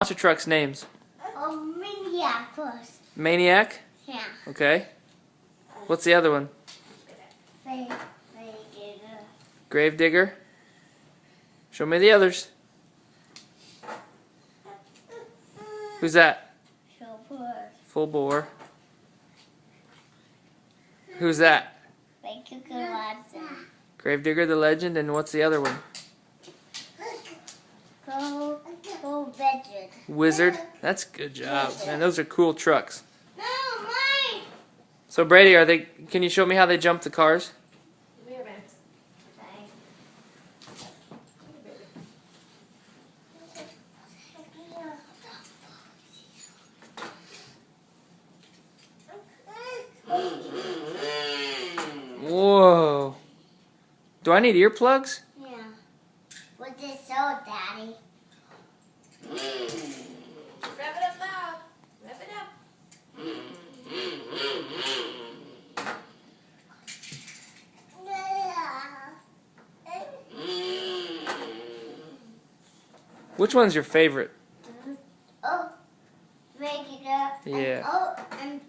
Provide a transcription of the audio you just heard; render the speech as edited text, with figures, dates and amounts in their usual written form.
monster trucks names? Oh, Maniac first. Maniac? Yeah. Okay. What's the other one? Gravedigger. Show me the others. Who's that? Full bore. Who's that? Gravedigger the legend, and what's the other one? Go Wizard. Wizard. That's a good job, man. Those are cool trucks. No, mine. So Brady, are they? Can you show me how they jump the cars? Whoa. Do I need earplugs? Yeah. What's this so, Daddy? Rev it up loud. Rev it up. Which one's your favorite? Oh, make it up. Yeah. And